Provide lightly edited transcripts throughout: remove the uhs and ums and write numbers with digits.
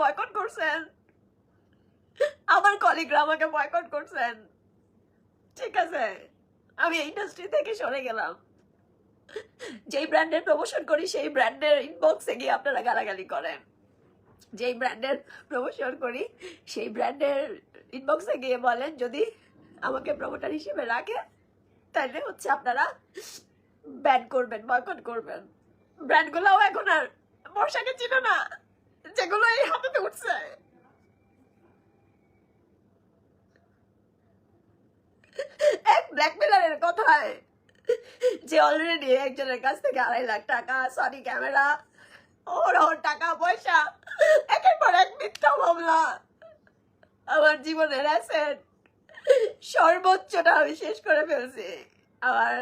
Boycott করছেন, আমার কলিগরা আমাকে বয়কট করছেন, ঠিক আছে, আমি ইন্ডাস্ট্রি থেকে সরে গেলাম। যেই ব্র্যান্ডের প্রমোশন করি সেই ব্র্যান্ডের ইনবক্সে গিয়ে আপনারা গালাগালি করেন, যেই ব্র্যান্ডের প্রমোশন করি সেই ব্র্যান্ডের ইনবক্সে গিয়ে বলেন যদি আমাকে প্রমোটার হিসেবে রাখে তাহলে হচ্ছে আপনারা ব্যান করবেন, বয়কট করবেন। ব্র্যান্ডগুলোও এখন আর বর্ষাকে চিনো না, যেগুলো এই হাতে উঠছে। এক ব্ল্যাকমেলারের কথায় যে অলরেডি একজনের কাছ থেকে 2.5 লাখ টাকা, সনি ক্যামেরা, ওর টাকা পয়সা, একের পর এক মিথ্যা মামলা, আমার জীবনের অ্যাসেট সর্বোচ্চটা আমি শেষ করে ফেলছি। আমার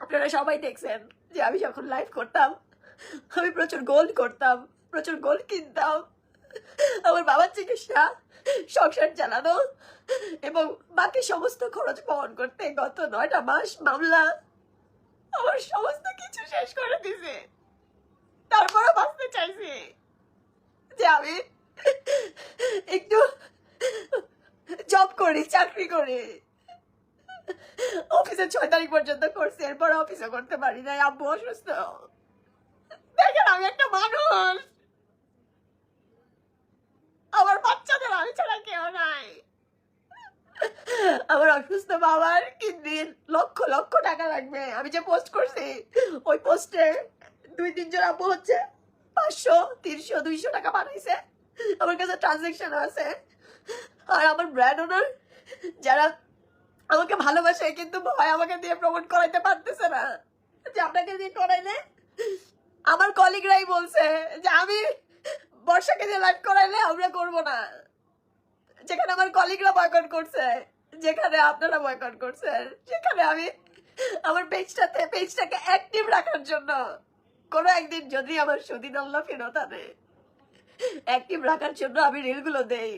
আপনারা সবাই দেখছেন যে আমি যখন লাইভ করতাম আমি প্রচুর গোল্ড করতাম, প্রচুর গোল্ড কিনতাম, আমার বাবার চিকিৎসা, সংসার চালানো এবং বাকি সমস্ত খরচ বহন করতে গত 9টা মাস মামলা আমার সমস্ত কিছু শেষ করে দিছে। তারপরও বাঁচতে চাইছি যে আমি একটু জব করি, চাকরি করি। অফিসে 6 তারিখ পর্যন্ত করছি, এরপর অফিসে করতে পারি নাই, আব্বু অসুস্থ। দেখেন আমি একটা মানুষ, আমার বাচ্চাদের আমি ছাড়া কেউ নাই। আমার অসুস্থ বাবার কিডনির লক্ষ লক্ষ টাকা লাগবে। আমি যে পোস্ট করছি ওই পোস্টে 2-3 জন আপু হচ্ছে 500, 300, 200 টাকা পাঠাইছে, আমার কাছে ট্রানজাকশন আছে। আর আমার ব্র্যান্ড ওনার যারা আমাকে ভালোবাসে কিন্তু ভয় আমাকে দিয়ে প্রমোট করাইতে পারতেছে না, যে আপনাকে দিয়ে করাইলে আমার কলিগরাই বলছে যে আমি বর্ষাকে দিয়ে লাইভ করাইলে আমরা করবো না। যেখানে আমার কলিগরা বয়কট করছে, যেখানে আপনারা বয়কট করছেন, সেখানে আমি আমার পেজটাকে অ্যাক্টিভ রাখার জন্য কোনো একদিন যদি আমার সুদিন আল্লাহ ফেরত আনে, অ্যাক্টিভ রাখার জন্য আমি রিলগুলো দেই।